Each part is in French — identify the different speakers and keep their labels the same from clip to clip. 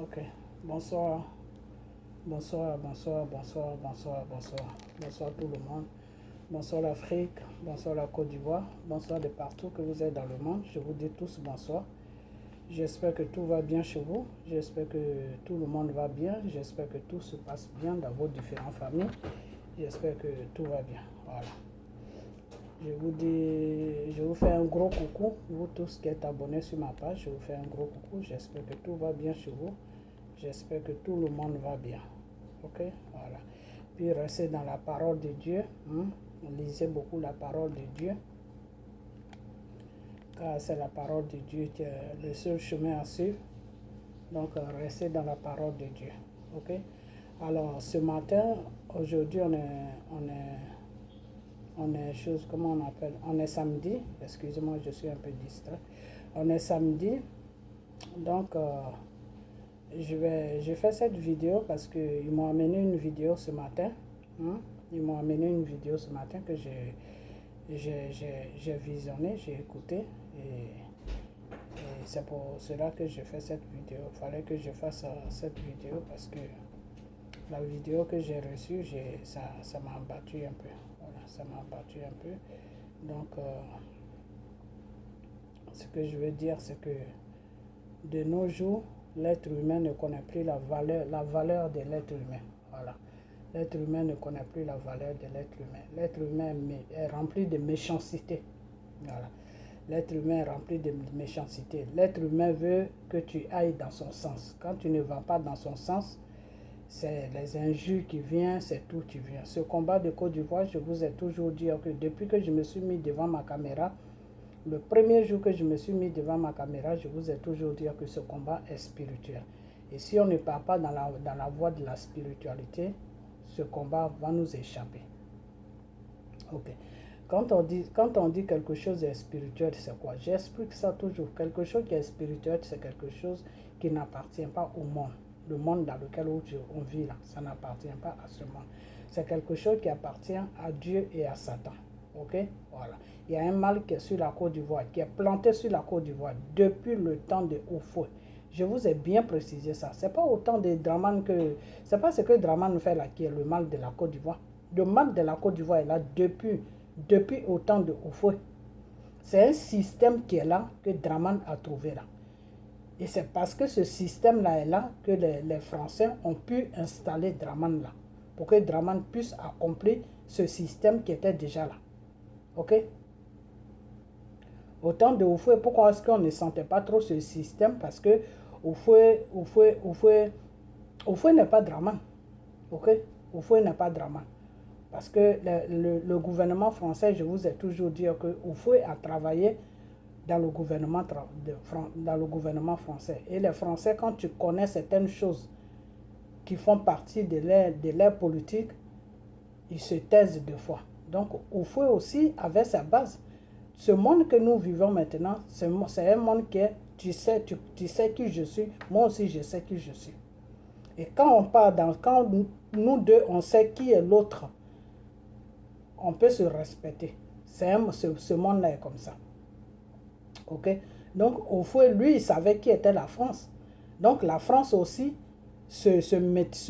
Speaker 1: Ok. Bonsoir. Bonsoir, bonsoir, bonsoir, bonsoir, bonsoir. Bonsoir tout le monde. Bonsoir l'Afrique. Bonsoir la Côte d'Ivoire. Bonsoir de partout que vous êtes dans le monde. Je vous dis tous bonsoir. J'espère que tout va bien chez vous. J'espère que tout le monde va bien. J'espère que tout se passe bien dans vos différentes familles. J'espère que tout va bien. Voilà. Je vous fais un gros coucou. Vous tous qui êtes abonnés sur ma page, je vous fais un gros coucou. J'espère que tout va bien chez vous. J'espère que tout le monde va bien. Ok? Voilà. Puis restez dans la parole de Dieu. Lisez beaucoup la parole de Dieu. Car c'est la parole de Dieu qui est le seul chemin à suivre. Donc restez dans la parole de Dieu. Ok? Alors ce matin, aujourd'hui on est chose, comment on appelle? On est samedi. Excusez-moi, je suis un peu distrait. On est samedi. Donc je fais cette vidéo parce qu'ils m'ont amené une vidéo ce matin. Ils m'ont amené une vidéo ce matin que j'ai visionné, j'ai écouté. Et c'est pour cela que je fais cette vidéo. Il fallait que je fasse cette vidéo parce que la vidéo que j'ai reçue, ça m'a abattu un peu. Voilà, ça m'a abattu un peu. Donc, ce que je veux dire, c'est que de nos jours, l'être humain ne connaît plus la valeur de l'être humain. Voilà. L'être humain ne connaît plus la valeur de l'être humain. L'être humain est rempli de méchanceté. Voilà. L'être humain est rempli de méchanceté. L'être humain veut que tu ailles dans son sens. Quand tu ne vas pas dans son sens, c'est les injures qui viennent, c'est tout qui vient. Ce combat de Côte d'Ivoire, je vous ai toujours dit que depuis que je me suis mis devant ma caméra, le premier jour que je me suis mis devant ma caméra, je vous ai toujours dit que ce combat est spirituel. Et si on ne part pas dans la voie de la spiritualité, ce combat va nous échapper. Ok. Quand on dit quelque chose est spirituel, c'est quoi? J'explique ça toujours. Quelque chose qui est spirituel, c'est quelque chose qui n'appartient pas au monde. Le monde dans lequel on vit là, ça n'appartient pas à ce monde. C'est quelque chose qui appartient à Dieu et à Satan. Ok? Voilà. Il y a un mal qui est sur la Côte d'Ivoire, qui est planté sur la Côte d'Ivoire depuis le temps de Oufoué. Je vous ai bien précisé ça. C'est pas autant de Dramane que... C'est pas ce que Dramane fait là qui est le mal de la Côte d'Ivoire. Le mal de la Côte d'Ivoire est là depuis autant de Oufoué. C'est un système qui est là, que Dramane a trouvé là. Et c'est parce que ce système-là est là que les Français ont pu installer Dramane là. Pour que Dramane puisse accomplir ce système qui était déjà là. Ok? Au temps de Oufoué, pourquoi est-ce qu'on ne sentait pas trop ce système? Parce que Oufoué n'est pas Dramane. Ok? Oufoué n'est pas Dramane. Parce que le gouvernement français, je vous ai toujours dit que Oufoué a travaillé dans le gouvernement français. Et les Français, quand tu connais certaines choses qui font partie de leur politique, ils se taisent deux fois. Donc Oufoué aussi avait sa base. Ce monde que nous vivons maintenant, c'est un monde qui est, tu sais qui je suis, moi aussi je sais qui je suis. Et quand nous deux, on sait qui est l'autre, on peut se respecter. Ce monde-là est comme ça. Ok? Donc, Oufoué, lui, il savait qui était la France. Donc, la France aussi se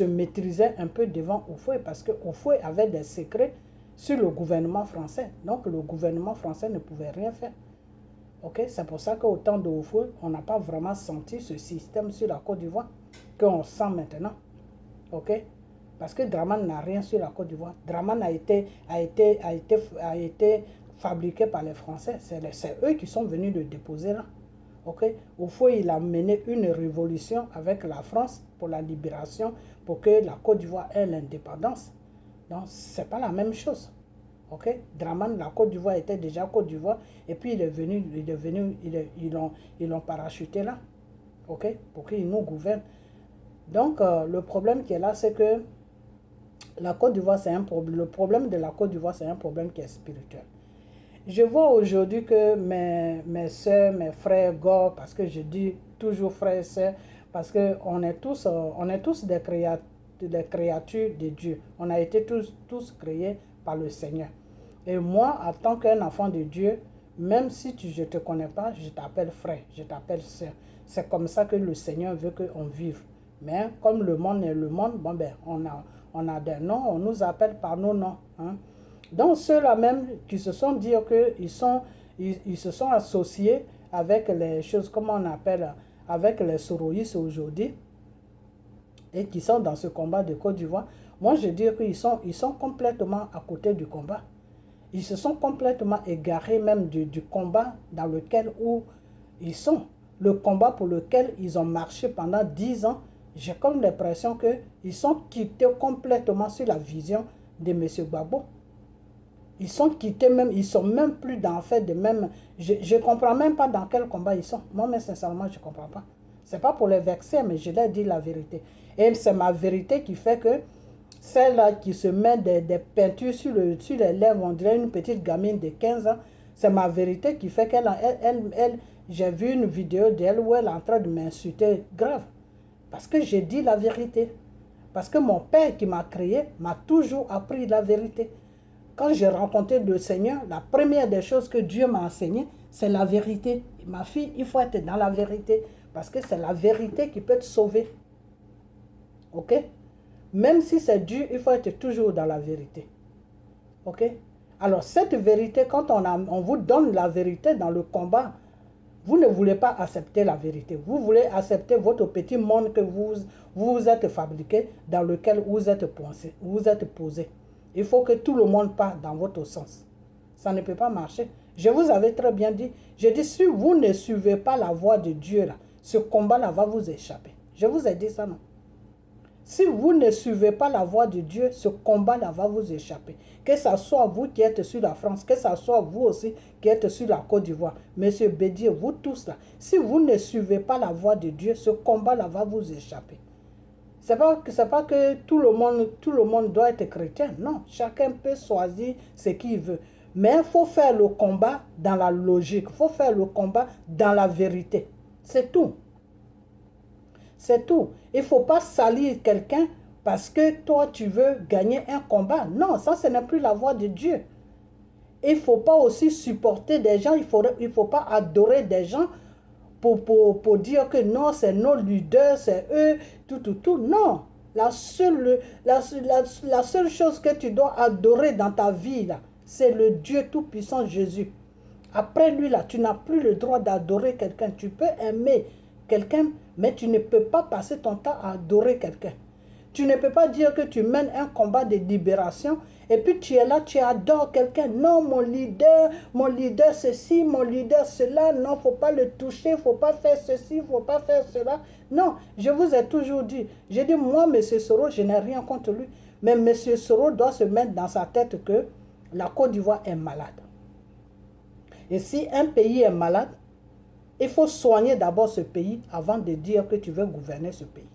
Speaker 1: maîtrisait un peu devant Oufoué parce que Oufoué avait des secrets sur le gouvernement français. Donc, le gouvernement français ne pouvait rien faire. Ok? C'est pour ça qu'au temps de Oufoué, on n'a pas vraiment senti ce système sur la Côte d'Ivoire qu'on sent maintenant. Ok? Parce que Dramane n'a rien sur la Côte d'Ivoire. Dramane a été fabriqué par les Français. C'est eux qui sont venus le déposer là. Okay? Oufoué, il a mené une révolution avec la France pour la libération, pour que la Côte d'Ivoire ait l'indépendance. Donc, ce n'est pas la même chose. Okay? Dramane, la Côte d'Ivoire était déjà Côte d'Ivoire, et puis ils l'ont parachuté là. Okay? Pour qu'il nous gouverne. Donc, le problème qui est là, c'est que la Côte d'Ivoire, c'est un problème. Le problème de la Côte d'Ivoire, c'est un problème qui est spirituel. Je vois aujourd'hui que mes soeurs, mes frères, gars, parce que je dis toujours frères et sœurs, parce qu'on est tous des créatures de Dieu. On a été tous créés par le Seigneur. Et moi, en tant qu'un enfant de Dieu, même si je ne te connais pas, je t'appelle frère, je t'appelle sœur. C'est comme ça que le Seigneur veut qu'on vive. Mais comme le monde est le monde, bon ben, on a des noms, on nous appelle par nos noms. Hein. Donc ceux-là même qui se sont dit qu'ils ils se sont associés avec les choses, comment on appelle, avec les soroïstes aujourd'hui, et qui sont dans ce combat de Côte d'Ivoire, moi je dis qu'ils sont complètement à côté du combat. Ils se sont complètement égarés même du combat dans lequel où ils sont. Le combat pour lequel ils ont marché pendant 10 ans, j'ai comme l'impression qu'ils sont quittés complètement sur la vision de M. Gbagbo. Ils sont quittés même, ils sont même plus dans le fait de même. Je ne comprends même pas dans quel combat ils sont. Moi, mais sincèrement, je ne comprends pas. Ce n'est pas pour les vexer, mais je leur dis la vérité. Et c'est ma vérité qui fait que celle-là qui se met des peintures sur les lèvres, on dirait une petite gamine de 15 ans, c'est ma vérité qui fait qu'elle, j'ai vu une vidéo d'elle où elle est en train de m'insulter grave. Parce que j'ai dit la vérité. Parce que mon père qui m'a créé m'a toujours appris la vérité. Quand j'ai rencontré le Seigneur, la première des choses que Dieu m'a enseigné, c'est la vérité. Ma fille, il faut être dans la vérité. Parce que c'est la vérité qui peut te sauver. Ok? Même si c'est dur, il faut être toujours dans la vérité. Ok? Alors cette vérité, quand on vous donne la vérité dans le combat, vous ne voulez pas accepter la vérité. Vous voulez accepter votre petit monde que vous êtes fabriqué, dans lequel vous êtes posé. Il faut que tout le monde parte dans votre sens. Ça ne peut pas marcher. Je vous avais très bien dit. Je dis, si vous ne suivez pas la voie de Dieu, là, ce combat-là va vous échapper. Je vous ai dit ça, non? Si vous ne suivez pas la voie de Dieu, ce combat-là va vous échapper. Que ce soit vous qui êtes sur la France, que ce soit vous aussi qui êtes sur la Côte d'Ivoire, Monsieur Bédier, vous tous là, si vous ne suivez pas la voie de Dieu, ce combat-là va vous échapper. Ce n'est pas que tout le monde doit être chrétien. Non, chacun peut choisir ce qu'il veut. Mais il faut faire le combat dans la logique. Il faut faire le combat dans la vérité. C'est tout. C'est tout. Il ne faut pas salir quelqu'un parce que toi, tu veux gagner un combat. Non, ça, ce n'est plus la voie de Dieu. Il ne faut pas aussi supporter des gens. Il faut pas adorer des gens pour dire que non, c'est nos leaders, c'est eux, tout. Non. La seule chose que tu dois adorer dans ta vie, là, c'est le Dieu Tout-Puissant Jésus. Après lui, là, tu n'as plus le droit d'adorer quelqu'un. Tu peux aimer quelqu'un, mais tu ne peux pas passer ton temps à adorer quelqu'un. Tu ne peux pas dire que tu mènes un combat de libération et puis tu es là, tu adores quelqu'un. Non, mon leader ceci, mon leader cela. Non, il ne faut pas le toucher, il ne faut pas faire ceci, il ne faut pas faire cela. Non, je vous ai toujours dit. J'ai dit, moi, M. Soro, je n'ai rien contre lui. Mais M. Soro doit se mettre dans sa tête que la Côte d'Ivoire est malade. Et si un pays est malade, il faut soigner d'abord ce pays avant de dire que tu veux gouverner ce pays.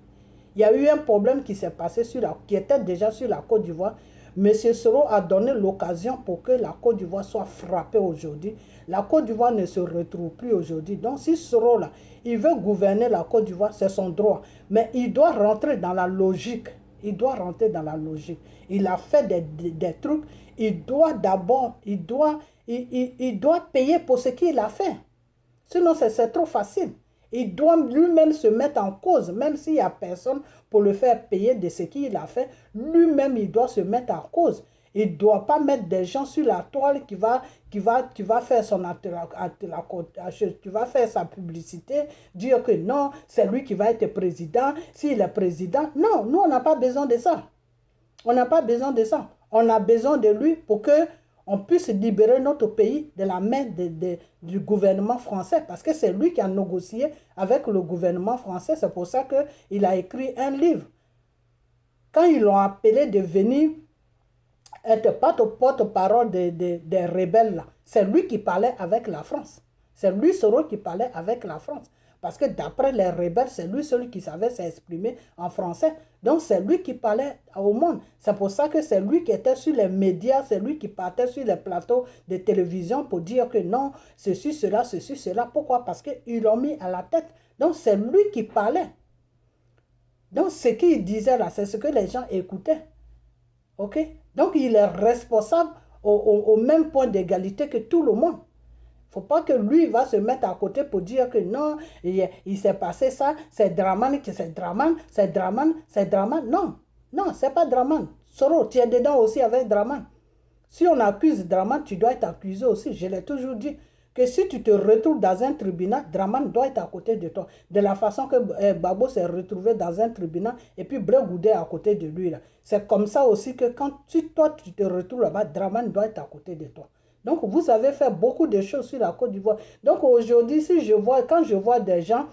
Speaker 1: Il y a eu un problème qui s'est passé qui était déjà sur la Côte d'Ivoire. M. Soro a donné l'occasion pour que la Côte d'Ivoire soit frappée aujourd'hui. La Côte d'Ivoire ne se retrouve plus aujourd'hui. Donc si Soro, là, il veut gouverner la Côte d'Ivoire, c'est son droit. Mais il doit rentrer dans la logique. Il doit rentrer dans la logique. Il a fait des trucs. Il doit d'abord, il doit payer pour ce qu'il a fait. Sinon, c'est trop facile. Il doit lui-même se mettre en cause, même s'il n'y a personne pour le faire payer de ce qu'il a fait. Lui-même, il doit se mettre en cause. Il ne doit pas mettre des gens sur la toile qui va faire qui va faire sa publicité, dire que non, c'est lui qui va être président. S'il est président, non, nous, on n'a pas besoin de ça. On n'a pas besoin de ça. On a besoin de lui pour que on puisse libérer notre pays de la main du gouvernement français, parce que c'est lui qui a négocié avec le gouvernement français. C'est pour ça qu'il a écrit un livre. Quand ils l'ont appelé de venir être porte-parole des rebelles, c'est lui qui parlait avec la France. C'est lui, Soro, qui parlait avec la France. Parce que d'après les rebelles, c'est lui celui qui savait s'exprimer en français. Donc c'est lui qui parlait au monde. C'est pour ça que c'est lui qui était sur les médias, c'est lui qui partait sur les plateaux de télévision pour dire que non, ceci, cela. Pourquoi? Parce qu'ils l'ont mis à la tête. Donc c'est lui qui parlait. Donc ce qu'il disait là, c'est ce que les gens écoutaient. Ok? Donc il est responsable au même point d'égalité que tout le monde. Il Faut pas que lui va se mettre à côté pour dire que non, il s'est passé ça, c'est Draman, c'est Draman, c'est Draman, c'est Draman. Non, non, c'est pas Draman. Soro, tu es dedans aussi avec Draman. Si on accuse Draman, tu dois être accusé aussi. Je l'ai toujours dit que si tu te retrouves dans un tribunal, Draman doit être à côté de toi. De la façon que Babo s'est retrouvé dans un tribunal et puis Bregoudé à côté de lui. C'est comme ça aussi que quand toi tu te retrouves là-bas, Draman doit être à côté de toi. Donc vous avez fait beaucoup de choses sur la Côte d'Ivoire. Donc aujourd'hui, quand je vois des gens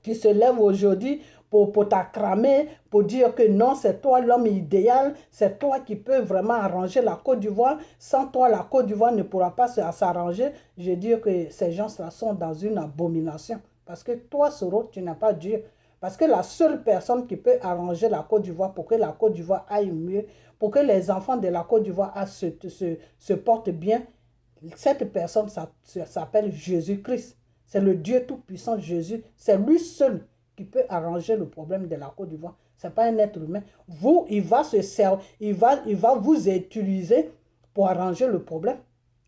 Speaker 1: qui se lèvent aujourd'hui pour t'accramer, pour dire que non, c'est toi l'homme idéal, c'est toi qui peux vraiment arranger la Côte d'Ivoire. Sans toi, la Côte d'Ivoire ne pourra pas s'arranger. Je dis que ces gens-là sont dans une abomination. Parce que toi, Soro, tu n'as pas Dieu. Parce que la seule personne qui peut arranger la Côte d'Ivoire pour que la Côte d'Ivoire aille mieux, pour que les enfants de la Côte d'Ivoire se portent bien, cette personne s'appelle Jésus-Christ. C'est le Dieu tout-puissant Jésus. C'est lui seul qui peut arranger le problème de la Côte d'Ivoire. Ce n'est pas un être humain. Vous, il va vous utiliser pour arranger le problème.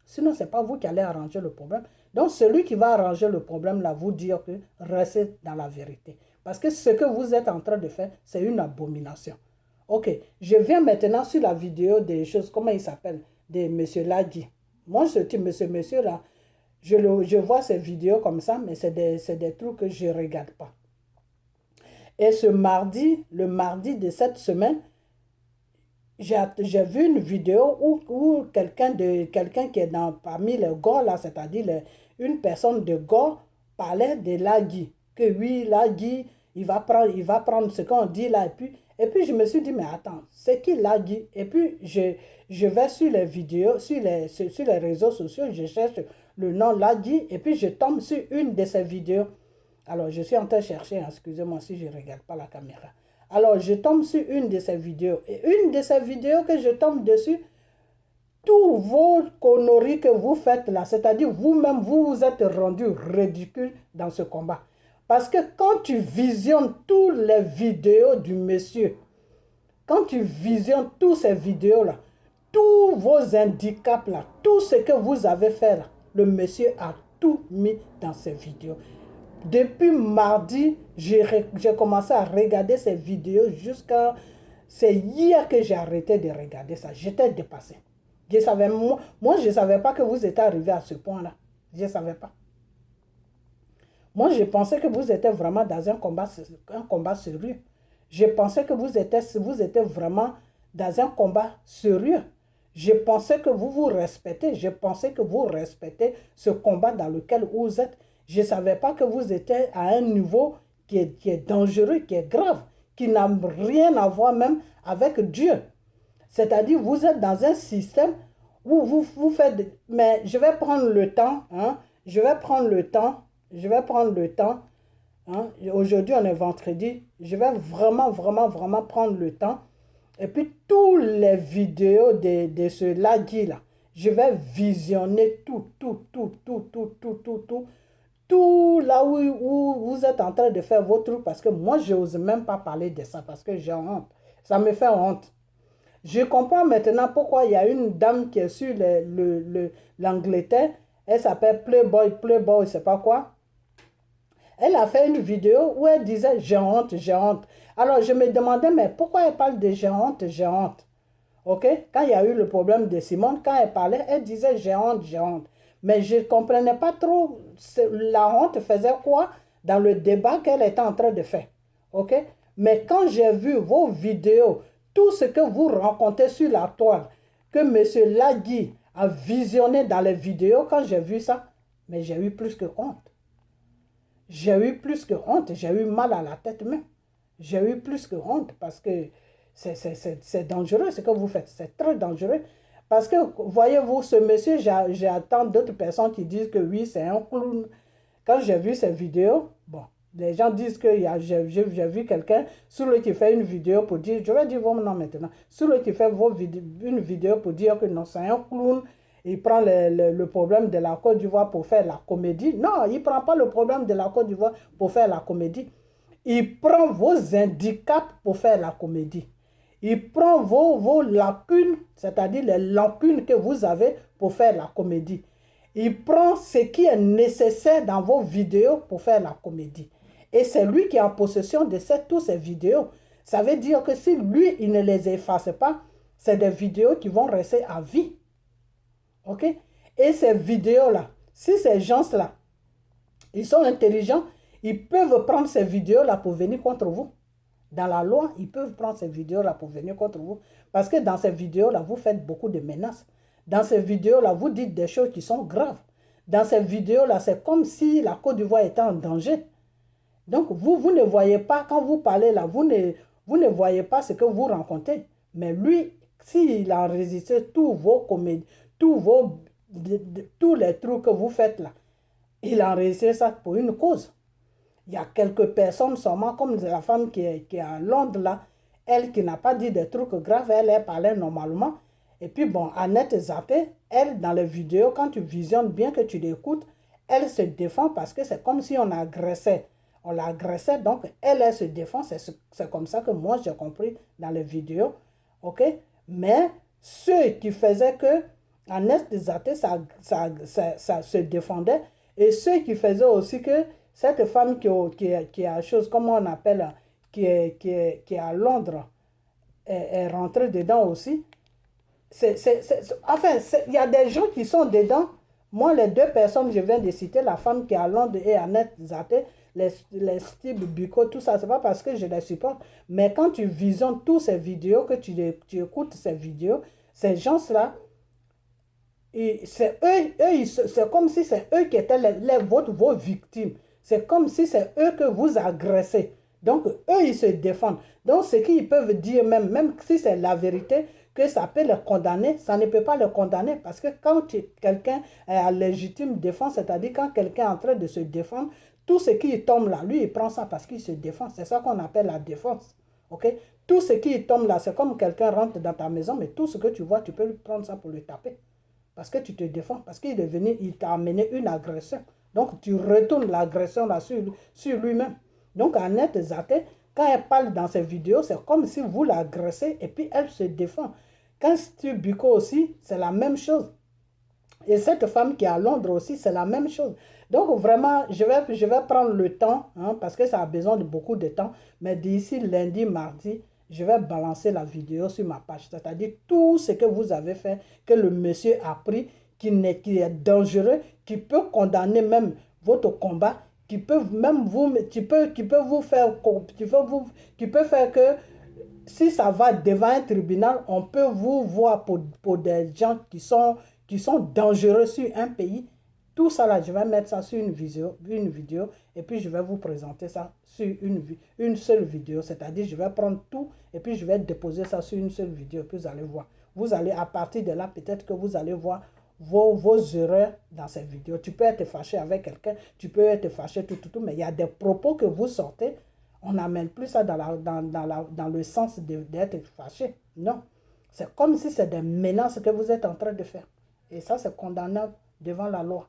Speaker 1: Sinon, ce n'est pas vous qui allez arranger le problème. Donc, celui qui va arranger le problème, là, vous dire que restez dans la vérité. Parce que ce que vous êtes en train de faire, c'est une abomination. Ok, je viens maintenant sur la vidéo des choses, comment il s'appelle, de M. Lagui. Moi, ce type, monsieur là, je vois ces vidéos comme ça, mais c'est des trucs que je ne regarde pas. Et ce mardi, le mardi de cette semaine, j'ai vu une vidéo où quelqu'un qui est parmi les Gors, là, c'est-à-dire une personne de Gors, parlait de Lagui. Que oui, Lagui, il va prendre ce qu'on dit là. Et puis je me suis dit, mais attends, c'est qui Lagui? Et puis je vais sur les vidéos, sur les réseaux sociaux, je cherche le nom Lagui, et puis je tombe sur une de ces vidéos. Alors, je suis en train de chercher, excusez-moi si je ne regarde pas la caméra. Alors, je tombe sur une de ces vidéos. Et une de ces vidéos que je tombe dessus, tous vos conneries que vous faites là, c'est-à-dire vous-même, vous vous êtes rendu ridicule dans ce combat. Parce que quand tu visionnes toutes les vidéos du monsieur, quand tu visionnes toutes ces vidéos-là, tous vos handicaps là, tout ce que vous avez fait là, le monsieur a tout mis dans ces vidéos. Depuis mardi, j'ai commencé à regarder ces vidéos jusqu'à... C'est hier que j'ai arrêté de regarder ça. J'étais dépassé. Moi, je ne savais pas que vous étiez arrivé à ce point-là. Je ne savais pas. Moi, je pensais que vous étiez vraiment dans un combat sérieux. Je pensais que vous étiez vraiment dans un combat sérieux. Je pensais que vous vous respectez. Je pensais que vous respectez ce combat dans lequel vous êtes. Je ne savais pas que vous étiez à un niveau qui est dangereux, qui est grave, qui n'a rien à voir même avec Dieu. C'est-à-dire, vous êtes dans un système où vous faites... Mais je vais prendre le temps, hein, je vais prendre le temps. Hein. Aujourd'hui, on est vendredi. Je vais vraiment prendre le temps. Et puis, toutes les vidéos de ce Lagui là, je vais visionner tout là où vous êtes en train de faire vos trucs, parce que moi, je n'ose même pas parler de ça, parce que j'ai honte. Ça me fait honte. Je comprends maintenant pourquoi il y a une dame qui est sur l'Angleterre. Elle s'appelle Playboy, je ne sais pas quoi. Elle a fait une vidéo où elle disait « j'ai honte, j'ai honte ». Alors, je me demandais, mais pourquoi elle parle de « j'ai honte, j'ai honte ». Ok? Quand il y a eu le problème de Simone, quand elle parlait, elle disait « j'ai honte, j'ai honte ». Mais je ne comprenais pas trop la honte faisait quoi dans le débat qu'elle était en train de faire. Ok? Mais quand j'ai vu vos vidéos, tout ce que vous rencontrez sur la toile, que M. Lagui a visionné dans les vidéos, quand j'ai vu ça, mais j'ai eu plus que honte. J'ai eu plus que honte, j'ai eu mal à la tête même. J'ai eu plus que honte parce que c'est dangereux ce que vous faites, c'est très dangereux. Parce que, voyez-vous, ce monsieur, j'attends d'autres personnes qui disent que oui, c'est un clown. Quand j'ai vu ces vidéos, bon, les gens disent que j'ai vu quelqu'un sur lui qui fait une vidéo pour dire, je vais dire vos noms maintenant, sur lui qui fait une vidéo pour dire que non, c'est un clown, il prend le problème de la Côte d'Ivoire pour faire la comédie. Non, il ne prend pas le problème de la Côte d'Ivoire pour faire la comédie. Il prend vos handicaps pour faire la comédie. Il prend vos lacunes, c'est-à-dire les lacunes que vous avez pour faire la comédie. Il prend ce qui est nécessaire dans vos vidéos pour faire la comédie. Et c'est lui qui est en possession de tous ces vidéos. Ça veut dire que si lui, il ne les efface pas, c'est des vidéos qui vont rester à vie. OK? Et ces vidéos-là, si ces gens-là, ils sont intelligents, ils peuvent prendre ces vidéos-là pour venir contre vous. Dans la loi, ils peuvent prendre ces vidéos-là pour venir contre vous. Parce que dans ces vidéos-là, vous faites beaucoup de menaces. Dans ces vidéos-là, vous dites des choses qui sont graves. Dans ces vidéos-là, c'est comme si la Côte d'Ivoire était en danger. Donc, vous ne voyez pas, quand vous parlez là, vous ne voyez pas ce que vous rencontrez. Mais lui, s'il a enregistré tous vos comédies, tous les trucs que vous faites là, il a enregistré ça pour une cause. Il y a quelques personnes seulement, comme la femme qui est à Londres là, elle qui n'a pas dit des trucs graves, elle parlait normalement. Et puis bon, Annette Zappé, elle, dans les vidéos, quand tu visionnes bien, que tu l'écoutes, elle se défend parce que c'est comme si on l'agressait. On l'agressait, donc elle se défend. C'est comme ça que moi, j'ai compris dans les vidéos. OK? Mais ceux qui faisaient que Annette Zappé, ça se défendait, et ceux qui faisaient aussi que cette femme qui est à chose, comment on appelle, qui est à Londres, est rentrée dedans aussi. Enfin, il y a des gens qui sont dedans. Moi, les deux personnes que je viens de citer, la femme qui est à Londres et Annette Zaté, les Steve Biko, tout ça, c'est pas parce que je les supporte. Mais quand tu visionnes toutes ces vidéos, que tu écoutes ces vidéos, ces gens-là, c'est comme si c'est eux qui étaient vos victimes. C'est comme si c'est eux que vous agressez. Donc, eux, ils se défendent. Donc, ce qu'ils peuvent dire, même si c'est la vérité, que ça peut les condamner, ça ne peut pas les condamner. Parce que quand quelqu'un est à légitime défense, c'est-à-dire quand quelqu'un est en train de se défendre, tout ce qui tombe là, lui, il prend ça parce qu'il se défend. C'est ça qu'on appelle la défense. OK? Tout ce qui tombe là, c'est comme quelqu'un rentre dans ta maison, mais tout ce que tu vois, tu peux prendre ça pour le taper. Parce que tu te défends, parce qu'il est venu, il t'a amené une agression. Donc, tu retournes l'agression là sur lui-même. Donc, Annette Zaté, quand elle parle dans ses vidéos, c'est comme si vous l'agressez et puis elle se défend. Quand Steve Biko aussi, c'est la même chose. Et cette femme qui est à Londres aussi, c'est la même chose. Donc, vraiment, je vais prendre le temps, hein, parce que ça a besoin de beaucoup de temps. Mais d'ici lundi, mardi, je vais balancer la vidéo sur ma page. C'est-à-dire tout ce que vous avez fait, que le monsieur a pris, qui est dangereux, qui peut condamner même votre combat, qui peut même qui peut vous faire, qui peut faire que si ça va devant un tribunal, on peut vous voir pour des gens qui sont dangereux sur un pays. Tout ça là, je vais mettre ça sur une vidéo et puis je vais vous présenter ça sur une seule vidéo. C'est-à-dire, je vais prendre tout et puis je vais déposer ça sur une seule vidéo. Puis vous allez voir. Vous allez, à partir de là, peut-être que vous allez voir vos erreurs dans cette vidéo. Tu peux être fâché avec quelqu'un, tu peux être fâché, tout, mais il y a des propos que vous sortez. On n'amène plus ça dans le sens d'être fâché. Non. C'est comme si c'est des menaces que vous êtes en train de faire. Et ça, c'est condamnable devant la loi.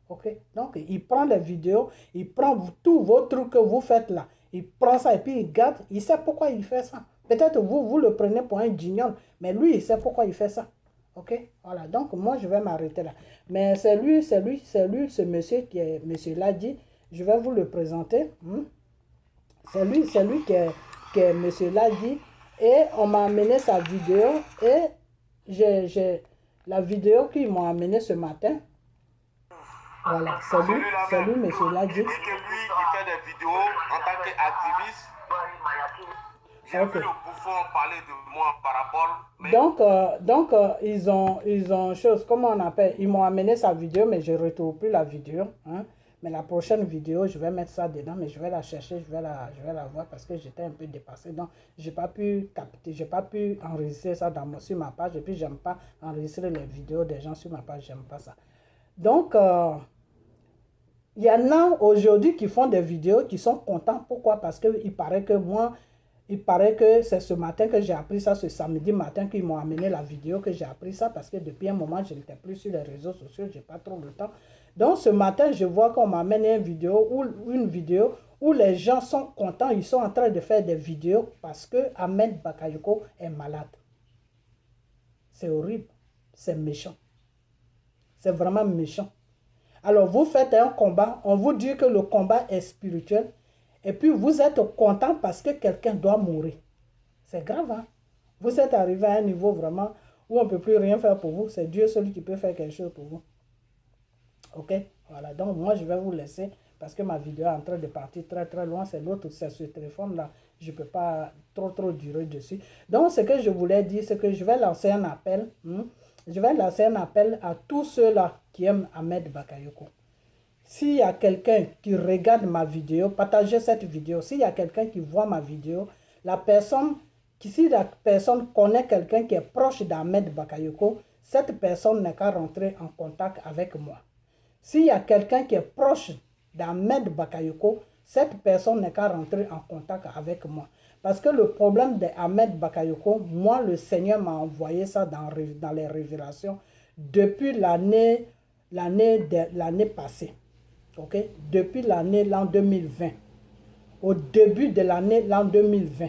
Speaker 1: OK? Donc, il prend les vidéos, il prend tous vos trucs que vous faites là. Il prend ça et puis il garde. Il sait pourquoi il fait ça. Peut-être vous le prenez pour un guignol, mais lui, il sait pourquoi il fait ça. OK? Voilà. Donc, moi, je vais m'arrêter là. Mais c'est lui, ce monsieur qui est monsieur Ladi. Je vais vous le présenter. C'est lui qui est monsieur Ladi. Et on m'a amené sa vidéo. Et j'ai la vidéo qu'ils m'ont amené ce matin. Voilà, salut, monsieur Ladi.
Speaker 2: Il dit que lui, il fait des vidéos en tant qu'activiste. J'ai vu le bouffon parler de moi par rapport.
Speaker 1: Donc ils ont chose, comment on appelle, ils m'ont amené sa vidéo, mais je ne retrouve plus la vidéo. Hein. Mais la prochaine vidéo, je vais mettre ça dedans, mais je vais la chercher, je vais la voir parce que j'étais un peu dépassé. Donc, je n'ai pas pu capter, je n'ai pas pu enregistrer ça sur ma page. Et puis, j'aime pas enregistrer les vidéos des gens sur ma page, j'aime pas ça. Donc, il y en a aujourd'hui qui font des vidéos qui sont contents. Pourquoi? Parce qu'il paraît que c'est ce matin que j'ai appris ça, ce samedi matin qu'ils m'ont amené la vidéo que j'ai appris ça parce que depuis un moment, je n'étais plus sur les réseaux sociaux, je n'ai pas trop le temps. Donc ce matin, je vois qu'on m'amène une vidéo où les gens sont contents, ils sont en train de faire des vidéos parce que Ahmed Bakayoko est malade. C'est horrible, c'est méchant. C'est vraiment méchant. Alors vous faites un combat, on vous dit que le combat est spirituel, et puis vous êtes content parce que quelqu'un doit mourir. C'est grave, hein? Vous êtes arrivé à un niveau vraiment où on ne peut plus rien faire pour vous. C'est Dieu seul qui peut faire quelque chose pour vous. Ok? Voilà, donc moi je vais vous laisser parce que ma vidéo est en train de partir très loin. C'est l'autre, c'est ce téléphone-là. Je ne peux pas trop durer dessus. Donc ce que je voulais dire, c'est que je vais lancer un appel. Je vais lancer un appel à tous ceux-là qui aiment Ahmed Bakayoko. S'il y a quelqu'un qui regarde ma vidéo, partagez cette vidéo. S'il y a quelqu'un qui voit ma vidéo, si la personne connaît quelqu'un qui est proche d'Ahmed Bakayoko, cette personne n'a qu'à rentrer en contact avec moi. S'il y a quelqu'un qui est proche d'Ahmed Bakayoko, cette personne n'a qu'à rentrer en contact avec moi. Parce que le problème d'Ahmed Bakayoko, moi, le Seigneur m'a envoyé ça dans les révélations depuis l'année passée. Ok? Depuis l'an 2020. Au début de l'an 2020.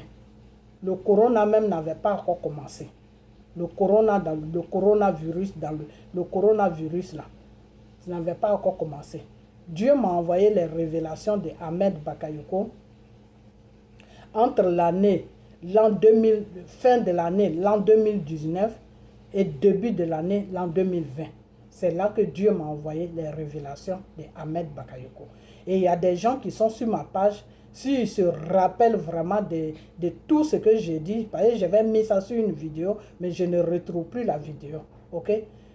Speaker 1: Le corona même n'avait pas encore commencé. Le coronavirus là, ça n'avait pas encore commencé. Dieu m'a envoyé les révélations de Ahmed Bakayoko entre fin de l'année, l'an 2019 et début de l'année, l'an 2020. C'est là que Dieu m'a envoyé les révélations de Ahmed Bakayoko. Et il y a des gens qui sont sur ma page, s'ils se rappellent vraiment de tout ce que j'ai dit, parce que j'avais mis ça sur une vidéo, mais je ne retrouve plus la vidéo. Ok?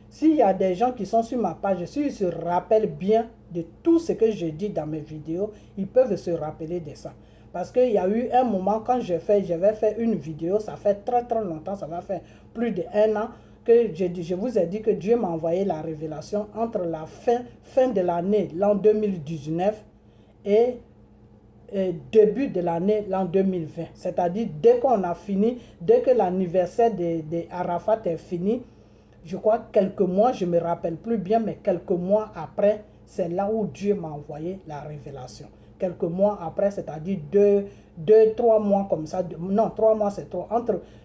Speaker 1: S'il y a des gens qui sont sur ma page, s'ils se rappellent bien de tout ce que je dis dans mes vidéos, ils peuvent se rappeler de ça. Parce qu'il y a eu un moment quand j'avais fait une vidéo, ça fait très longtemps, ça va faire plus d'1 an, que je vous ai dit que Dieu m'a envoyé la révélation entre la fin de l'année, l'an 2019, et début de l'année, l'an 2020. C'est-à-dire, dès qu'on a fini, dès que l'anniversaire de Arafat est fini, je crois quelques mois, je ne me rappelle plus bien, mais quelques mois après, c'est là où Dieu m'a envoyé la révélation. Quelques mois après, c'est-à-dire 2-3 mois comme ça. Non, 3 mois c'est trop.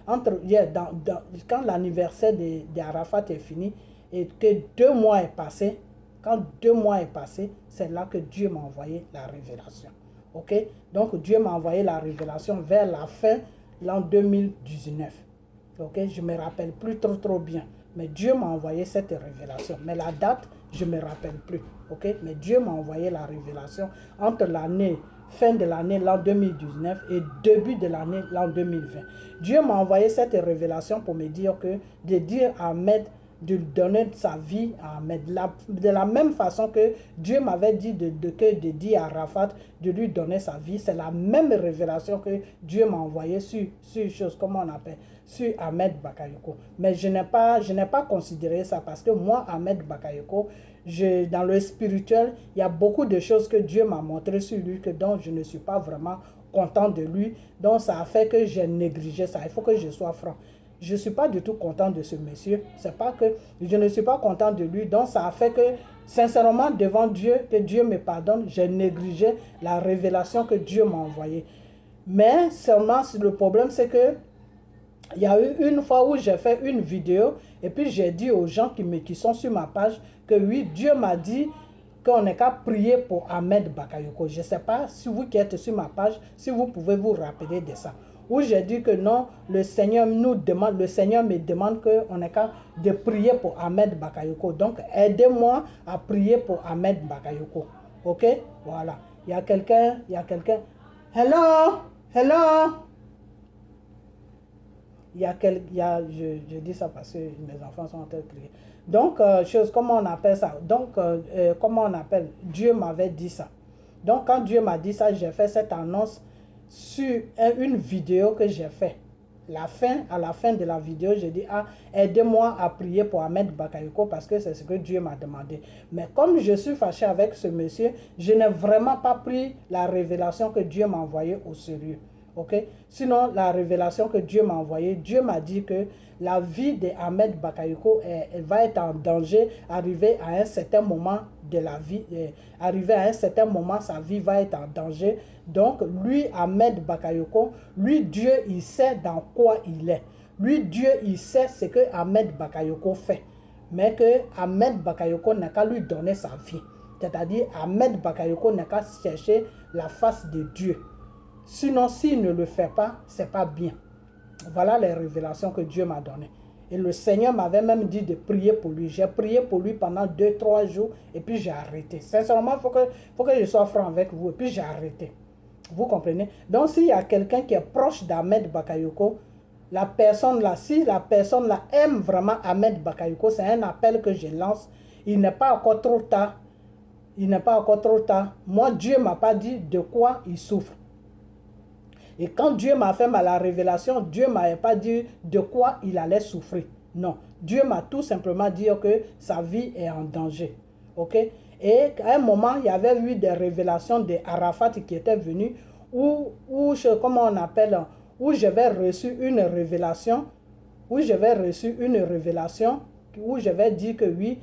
Speaker 1: Quand l'anniversaire d'Arafat est fini et que 2 mois est passé, quand 2 mois est passé, c'est là que Dieu m'a envoyé la révélation. Ok? Donc Dieu m'a envoyé la révélation vers la fin, l'an 2019. Ok? Je ne me rappelle plus trop bien. Mais Dieu m'a envoyé cette révélation. Mais la date, je ne me rappelle plus. Ok? Mais Dieu m'a envoyé la révélation entre fin de l'année, l'an 2019 et début de l'année, l'an 2020. Dieu m'a envoyé cette révélation pour me dire que, de dire à Ahmed de donner sa vie à Ahmed. De la même façon que Dieu m'avait dit de dire à Rafat de lui donner sa vie, c'est la même révélation que Dieu m'a envoyé sur Ahmed Bakayoko. Mais je n'ai pas considéré ça parce que moi, Ahmed Bakayoko, dans le spirituel, il y a beaucoup de choses que Dieu m'a montré sur lui dont je ne suis pas vraiment content de lui. Donc ça a fait que j'ai négligé ça. Il faut que je sois franc. Je ne suis pas du tout content de ce monsieur. C'est pas que je ne suis pas content de lui. Donc ça a fait que, sincèrement, devant Dieu, que Dieu me pardonne, j'ai négligé la révélation que Dieu m'a envoyée. Mais seulement, le problème, c'est que il y a eu une fois où j'ai fait une vidéo et puis j'ai dit aux gens qui sont sur ma page que oui, Dieu m'a dit qu'on n'est qu'à prier pour Ahmed Bakayoko. Je ne sais pas si vous qui êtes sur ma page, si vous pouvez vous rappeler de ça. Où j'ai dit que non, le Seigneur me demande qu'on n'est qu'à de prier pour Ahmed Bakayoko. Donc, aidez-moi à prier pour Ahmed Bakayoko. Ok? Voilà. Il y a quelqu'un. Hello? Je dis ça parce que mes enfants sont en train de crier. Donc, comment on appelle ça? Donc, Dieu m'avait dit ça. Donc, quand Dieu m'a dit ça, j'ai fait cette annonce sur une vidéo que j'ai fait. À la fin de la vidéo, j'ai dit, aidez-moi à prier pour Ahmed Bakayoko parce que c'est ce que Dieu m'a demandé. Mais comme je suis fâché avec ce monsieur, je n'ai vraiment pas pris la révélation que Dieu m'a envoyée au sérieux. Ok? Sinon, la révélation que Dieu m'a envoyée, Dieu m'a dit que la vie d'Ahmed Bakayoko elle va être en danger, arriver à un certain moment de la vie, sa vie va être en danger. Donc, lui, Ahmed Bakayoko, lui, Dieu, il sait dans quoi il est. Lui, Dieu, il sait ce que Ahmed Bakayoko fait. Mais que Ahmed Bakayoko n'a qu'à lui donner sa vie. C'est-à-dire, Ahmed Bakayoko n'a qu'à chercher la face de Dieu. Sinon, s'il ne le fait pas, c'est pas bien. Voilà les révélations que Dieu m'a données. Et le Seigneur m'avait même dit de prier pour lui. J'ai prié pour lui pendant 2-3 jours et puis j'ai arrêté. Sincèrement, il faut que je sois franc avec vous et puis j'ai arrêté. Vous comprenez? Donc, s'il y a quelqu'un qui est proche d'Ahmed Bakayoko, la personne là, si la personne là aime vraiment Ahmed Bakayoko, c'est un appel que je lance. Il n'est pas encore trop tard. Il n'est pas encore trop tard. Moi, Dieu ne m'a pas dit de quoi il souffre. Et quand Dieu m'a fait la révélation, Dieu ne m'avait pas dit de quoi il allait souffrir. Non. Dieu m'a tout simplement dit que sa vie est en danger. Ok? Et à un moment, il y avait eu des révélations d'Arafat qui étaient venues où comment on appelle, où j'avais reçu une révélation, où j'avais dit que oui,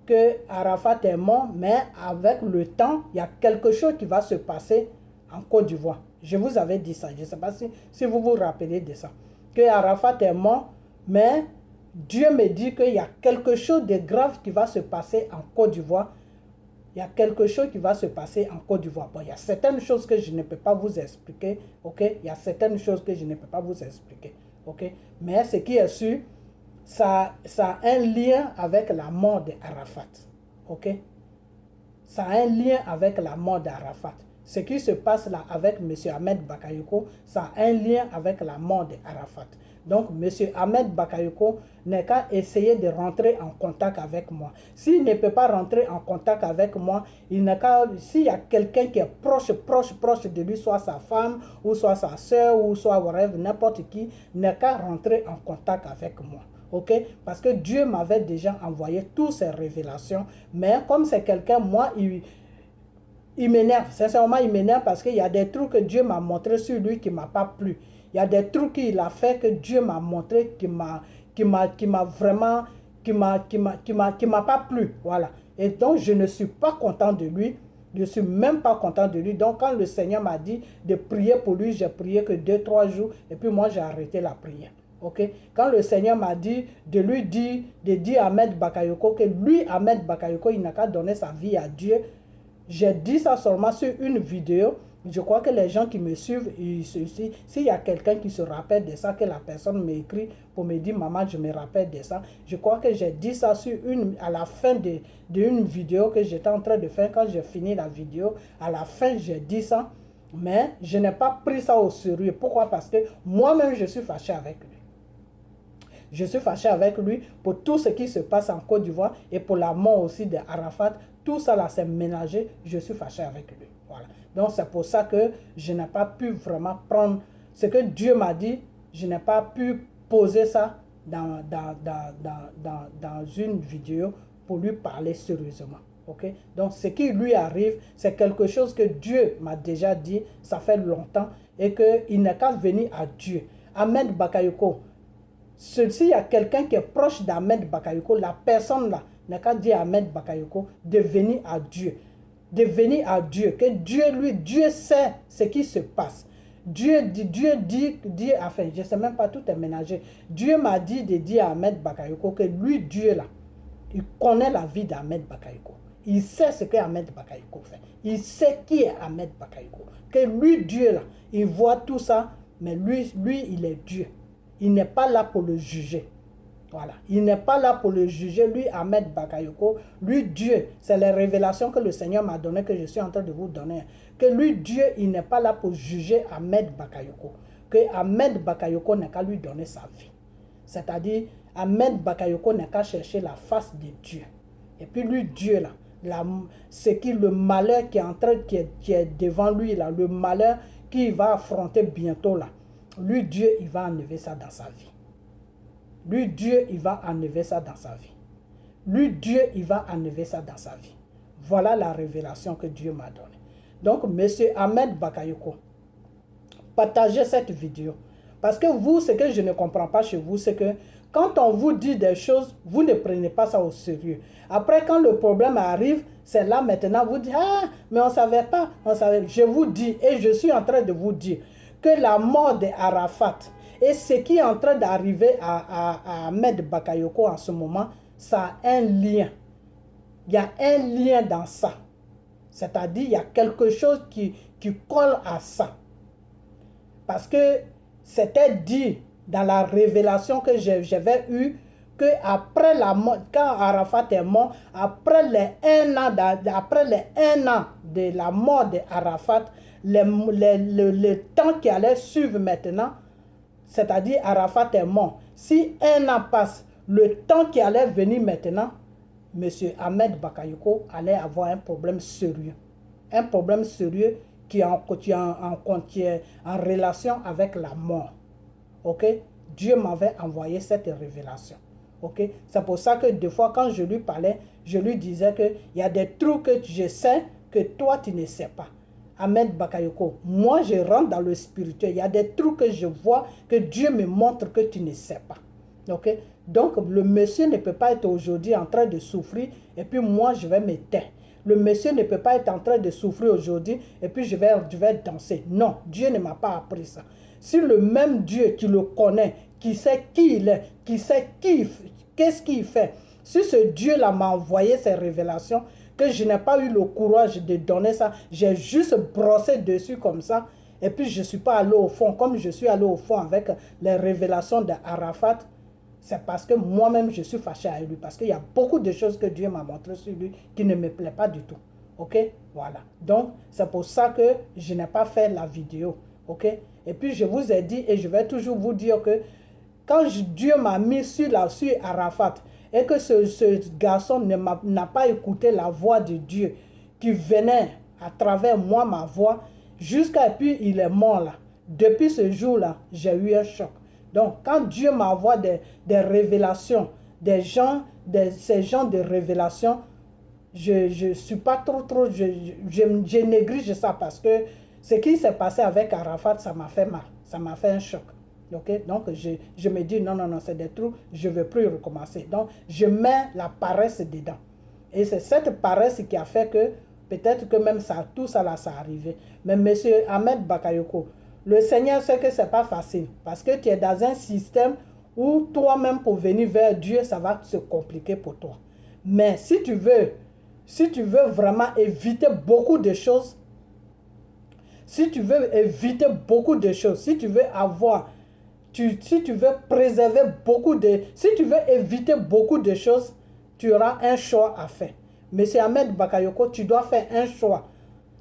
Speaker 1: que Arafat est mort, mais avec le temps, il y a quelque chose qui va se passer en Côte d'Ivoire. Je vous avais dit ça, je ne sais pas si vous vous rappelez de ça. Que Arafat est mort, mais Dieu me dit qu'il y a quelque chose de grave qui va se passer en Côte d'Ivoire. Il y a quelque chose qui va se passer en Côte d'Ivoire. Bon, il y a certaines choses que je ne peux pas vous expliquer, ok? Il y a certaines choses que je ne peux pas vous expliquer, ok? Mais ce qui est sûr, ça a un lien avec la mort d'Arafat, ok? Ça a un lien avec la mort d'Arafat. Ce qui se passe là avec M. Ahmed Bakayoko, ça a un lien avec la mort d'Arafat. Donc, M. Ahmed Bakayoko n'est qu'à essayer de rentrer en contact avec moi. S'il ne peut pas rentrer en contact avec moi, il n'a qu'à, s'il y a quelqu'un qui est proche de lui, soit sa femme, ou soit sa soeur, ou soit whatever, n'importe qui, n'a qu'à rentrer en contact avec moi. Ok? Parce que Dieu m'avait déjà envoyé toutes ces révélations. Mais comme c'est quelqu'un, moi, il m'énerve. Sincèrement, il m'énerve parce qu'il y a des trucs que Dieu m'a montré sur lui qui ne m'a pas plu. Il y a des trucs qu'il a fait que Dieu m'a montré qui m'a pas plu. Voilà. Et donc, je ne suis pas content de lui. Je ne suis même pas content de lui. Donc, quand le Seigneur m'a dit de prier pour lui, j'ai prié que 2-3 jours. Et puis, moi, j'ai arrêté la prière. Ok? Quand le Seigneur m'a dit de lui dire, de dire à Ahmed Bakayoko que lui, Ahmed Bakayoko, il n'a qu'à donner sa vie à Dieu. J'ai dit ça seulement sur une vidéo. Je crois que les gens qui me suivent, s'il y a quelqu'un qui se rappelle de ça, que la personne m'écrit pour me dire, maman, je me rappelle de ça. Je crois que j'ai dit ça sur à la fin d'une vidéo que j'étais en train de faire. Quand j'ai fini la vidéo, à la fin, j'ai dit ça. Mais je n'ai pas pris ça au sérieux. Pourquoi? Parce que moi-même, je suis fâché avec lui. Je suis fâché avec lui pour tout ce qui se passe en Côte d'Ivoire et pour la mort aussi d'Arafat. Tout ça là s'est mélangé. Je suis fâché avec lui. Voilà. Donc c'est pour ça que je n'ai pas pu vraiment prendre ce que Dieu m'a dit. Je n'ai pas pu poser ça dans une vidéo pour lui parler sérieusement. Okay? Donc ce qui lui arrive, c'est quelque chose que Dieu m'a déjà dit. Ça fait longtemps et qu'il n'est qu'à venir à Dieu. Ahmed Bakayoko. S'il y a quelqu'un qui est proche d'Ahmed Bakayoko, la personne là n'a qu'à dire à Ahmed Bakayoko de venir à Dieu. De venir à Dieu. Que Dieu sait ce qui se passe. Dieu dit, enfin, je ne sais même pas, tout est ménagé. Dieu m'a dit de dire à Ahmed Bakayoko que lui, Dieu là, il connaît la vie d'Ahmed Bakayoko. Il sait ce que Ahmed Bakayoko fait. Il sait qui est Ahmed Bakayoko. Que lui, Dieu là, il voit tout ça, mais lui, il est Dieu. Il n'est pas là pour le juger. Voilà. Il n'est pas là pour le juger. Lui, Ahmed Bakayoko, lui, Dieu, c'est les révélations que le Seigneur m'a données, que je suis en train de vous donner. Que lui, Dieu, il n'est pas là pour juger Ahmed Bakayoko. Que Ahmed Bakayoko n'a qu'à lui donner sa vie. C'est-à-dire, Ahmed Bakayoko n'a qu'à chercher la face de Dieu. Et puis lui, Dieu, là, le malheur qui est devant lui, là, le malheur qu'il va affronter bientôt, là, lui, Dieu, il va enlever ça dans sa vie. Lui, Dieu, il va enlever ça dans sa vie. Lui, Dieu, il va enlever ça dans sa vie. Voilà la révélation que Dieu m'a donnée. Donc, monsieur Ahmed Bakayoko, partagez cette vidéo. Parce que vous, ce que je ne comprends pas chez vous, c'est que quand on vous dit des choses, vous ne prenez pas ça au sérieux. Après, quand le problème arrive, c'est là maintenant, vous dites, ah, mais on ne savait pas, on savait. Je vous dis, et je suis en train de vous dire, que la mort d'Arafat et ce qui est en train d'arriver à Ahmed Bakayoko en ce moment, ça a un lien. Il y a un lien dans ça. C'est-à-dire, il y a quelque chose qui colle à ça. Parce que c'était dit dans la révélation que j'avais eue, que après la mort, quand Arafat est mort, après les 1 an de la mort d'Arafat, le temps qui allait suivre maintenant, c'est-à-dire Arafat est mort. Si 1 an passe, le temps qui allait venir maintenant, M. Ahmed Bakayoko allait avoir un problème sérieux. Un problème sérieux qui est en relation avec la mort. Ok? Dieu m'avait envoyé cette révélation. Ok? C'est pour ça que des fois, quand je lui parlais, je lui disais qu'il y a des trucs que je sais que toi, tu ne sais pas. Ahmed Bakayoko, moi, je rentre dans le spirituel. Il y a des trucs que je vois que Dieu me montre que tu ne sais pas. Ok? Donc, le monsieur ne peut pas être aujourd'hui en train de souffrir et puis moi, je vais me taire. Le monsieur ne peut pas être en train de souffrir aujourd'hui et puis je vais danser. Non, Dieu ne m'a pas appris ça. Si le même Dieu qui le connaît, qui sait qui il est, qui sait qu'est-ce qu'il fait, si ce Dieu-là m'a envoyé ces révélations, que je n'ai pas eu le courage de donner ça, j'ai juste brossé dessus comme ça, et puis je ne suis pas allé au fond, comme je suis allé au fond avec les révélations d'Arafat, c'est parce que moi-même je suis fâché avec lui, parce qu'il y a beaucoup de choses que Dieu m'a montré sur lui qui ne me plaît pas du tout. Ok? Voilà. Donc, c'est pour ça que je n'ai pas fait la vidéo. Ok? Et puis, je vous ai dit, et je vais toujours vous dire que quand Dieu m'a mis sur Arafat, et que ce garçon n'a pas écouté la voix de Dieu qui venait à travers moi, ma voix, jusqu'à puis il est mort là. Depuis ce jour-là, j'ai eu un choc. Donc, quand Dieu m'envoie des révélations, ces gens de révélations, je ne suis pas trop, je néglige ça parce que ce qui s'est passé avec Arafat, ça m'a fait mal, ça m'a fait un choc. Okay? Donc, je me dis, non, c'est des trucs, je ne veux plus recommencer. Donc, je mets la paresse dedans. Et c'est cette paresse qui a fait que, peut-être que même ça, tout ça là, ça arrivé. Mais M. Ahmed Bakayoko, le Seigneur sait que ce n'est pas facile. Parce que tu es dans un système où toi-même, pour venir vers Dieu, ça va se compliquer pour toi. Mais si tu veux vraiment éviter beaucoup de choses, si tu veux éviter beaucoup de choses, si tu veux avoir, si tu veux préserver beaucoup de, si tu veux éviter beaucoup de choses, tu auras un choix à faire. Monsieur Ahmed Bakayoko, tu dois faire un choix.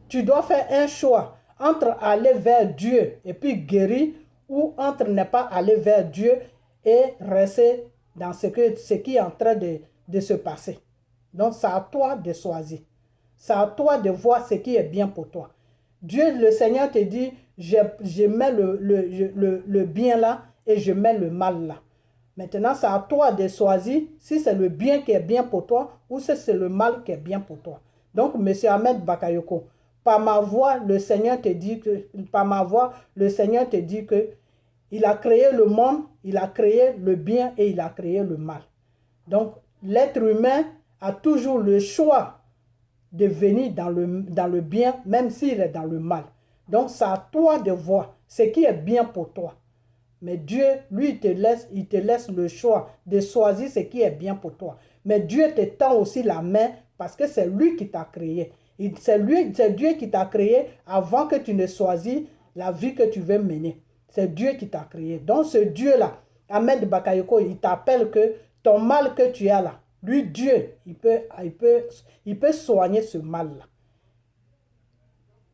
Speaker 1: Tu dois faire un choix entre aller vers Dieu et puis guérir ou entre ne pas aller vers Dieu et rester dans ce qui est en train de se passer. Donc, c'est à toi de choisir. C'est à toi de voir ce qui est bien pour toi. Dieu, le Seigneur te dit, je mets le bien là et je mets le mal là. Maintenant, c'est à toi de choisir si c'est le bien qui est bien pour toi ou si c'est le mal qui est bien pour toi. Donc, M. Ahmed Bakayoko, par ma voix, le Seigneur te dit que, il a créé le monde, il a créé le bien et il a créé le mal. Donc, l'être humain a toujours le choix de venir dans le bien, même s'il est dans le mal. Donc, c'est à toi de voir ce qui est bien pour toi. Mais Dieu, lui, il te laisse le choix de choisir ce qui est bien pour toi. Mais Dieu te tend aussi la main parce que c'est lui qui t'a créé. C'est Dieu qui t'a créé avant que tu ne choisisses la vie que tu veux mener. C'est Dieu qui t'a créé. Donc, ce Dieu-là, Ahmed Bakayoko, il t'appelle que ton mal que tu as là, lui, Dieu, il peut soigner ce mal-là.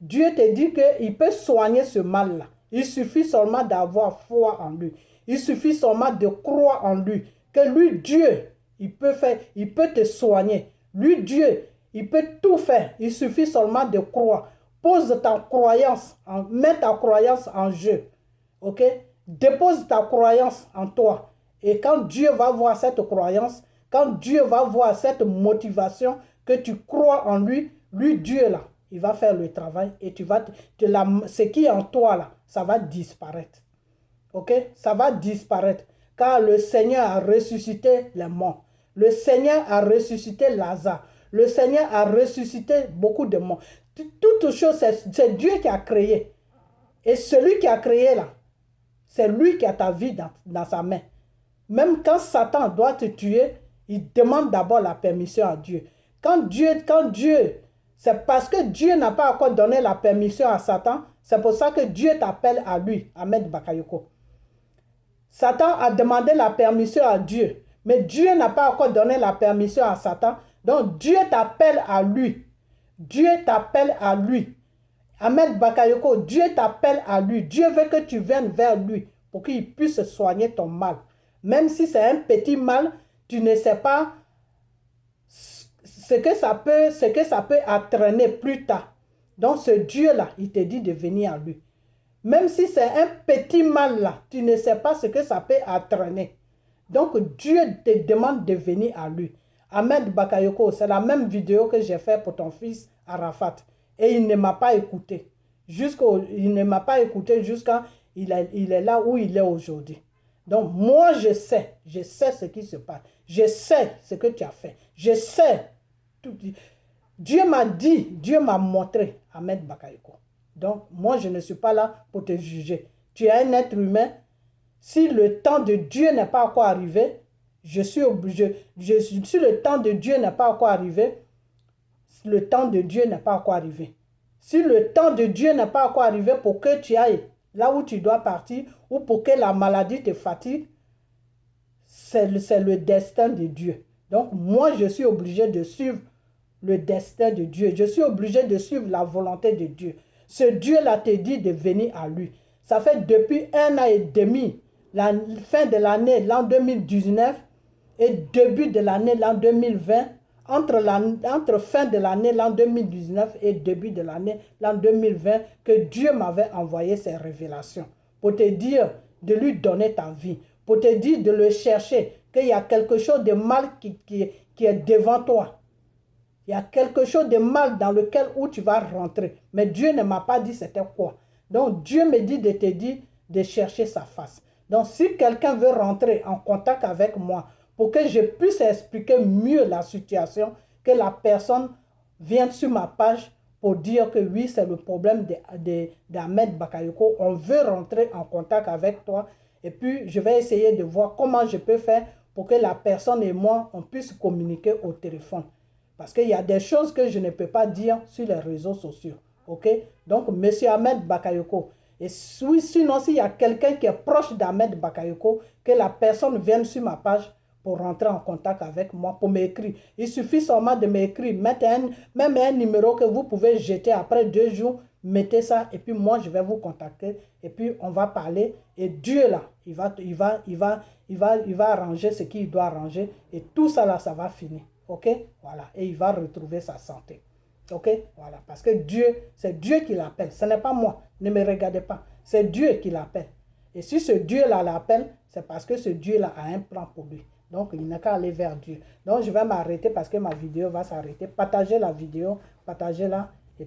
Speaker 1: Dieu te dit qu'il peut soigner ce mal-là. Il suffit seulement d'avoir foi en lui. Il suffit seulement de croire en lui. Que lui, Dieu, il peut te soigner. Lui, Dieu, il peut tout faire. Il suffit seulement de croire. Pose ta croyance, mets ta croyance en jeu. Ok? Dépose ta croyance en toi. Et quand Dieu va voir cette croyance, quand Dieu va voir cette motivation que tu crois en lui, lui, Dieu là, il va faire le travail et ce qui est en toi là, ça va disparaître. Ok? Ça va disparaître. Car le Seigneur a ressuscité les morts. Le Seigneur a ressuscité Lazare. Le Seigneur a ressuscité beaucoup de morts. Toutes choses, c'est Dieu qui a créé. Et celui qui a créé là, c'est lui qui a ta vie dans sa main. Même quand Satan doit te tuer, il demande d'abord la permission à Dieu. Quand Dieu, C'est parce que Dieu n'a pas encore donné la permission à Satan. C'est pour ça que Dieu t'appelle à lui, Ahmed Bakayoko. Satan a demandé la permission à Dieu. Mais Dieu n'a pas encore donné la permission à Satan. Donc Dieu t'appelle à lui. Dieu t'appelle à lui. Ahmed Bakayoko, Dieu t'appelle à lui. Dieu veut que tu viennes vers lui pour qu'il puisse soigner ton mal. Même si c'est un petit mal, tu ne sais pas ce que ça peut entraîner plus tard. Donc ce Dieu-là, il te dit de venir à lui. Même si c'est un petit mal là, tu ne sais pas ce que ça peut entraîner. Donc Dieu te demande de venir à lui. Ahmed Bakayoko, c'est la même vidéo que j'ai fait pour ton fils Arafat. Et il ne m'a pas écouté. Il ne m'a pas écouté jusqu'à il est là où il est aujourd'hui. Donc moi je sais ce qui se passe. Je sais ce que tu as fait. Je sais. Dieu m'a dit, Dieu m'a montré Ahmed Bakayoko. Donc moi je ne suis pas là pour te juger. Tu es un être humain. Si le temps de Dieu n'est pas encore arrivé, si le temps de Dieu n'est pas encore arrivé, le temps de Dieu n'est pas encore arrivé. Si le temps de Dieu n'est pas encore arrivé pour que tu ailles là où tu dois partir ou pour que la maladie te fatigue, c'est le destin de Dieu. Donc moi, je suis obligé de suivre le destin de Dieu. Je suis obligé de suivre la volonté de Dieu. Ce Dieu-là te dit de venir à lui. Ça fait depuis 1 an et demi, la fin de l'année, l'an 2019 et début de l'année, l'an 2020, entre fin de l'année, l'an 2019 et début de l'année, l'an 2020, que Dieu m'avait envoyé ces révélations pour te dire de lui donner ta vie, pour te dire de le chercher, qu'il y a quelque chose de mal qui est devant toi. Il y a quelque chose de mal dans lequel où tu vas rentrer. Mais Dieu ne m'a pas dit c'était quoi. Donc Dieu me dit de te dire de chercher sa face. Donc si quelqu'un veut rentrer en contact avec moi pour que je puisse expliquer mieux la situation, que la personne vienne sur ma page pour dire que oui, c'est le problème d'Ahmed Bakayoko. On veut rentrer en contact avec toi. Et puis, je vais essayer de voir comment je peux faire pour que la personne et moi, on puisse communiquer au téléphone. Parce qu'il y a des choses que je ne peux pas dire sur les réseaux sociaux. OK? Donc, M. Ahmed Bakayoko. Et sinon, s'il y a quelqu'un qui est proche d'Ahmed Bakayoko, que la personne vienne sur ma page pour rentrer en contact avec moi, pour m'écrire. Il suffit seulement de m'écrire. Même un numéro que vous pouvez jeter après 2 jours. Mettez ça et puis moi, je vais vous contacter. Et puis, on va parler. Et Dieu, là, il va arranger ce qu'il doit arranger. Et tout ça, là, ça va finir. OK? Voilà. Et il va retrouver sa santé. OK? Voilà. Parce que Dieu, c'est Dieu qui l'appelle. Ce n'est pas moi. Ne me regardez pas. C'est Dieu qui l'appelle. Et si ce Dieu-là l'appelle, c'est parce que ce Dieu-là a un plan pour lui. Donc, il n'a qu'à aller vers Dieu. Donc, je vais m'arrêter parce que ma vidéo va s'arrêter. Partagez la vidéo. Partagez-la.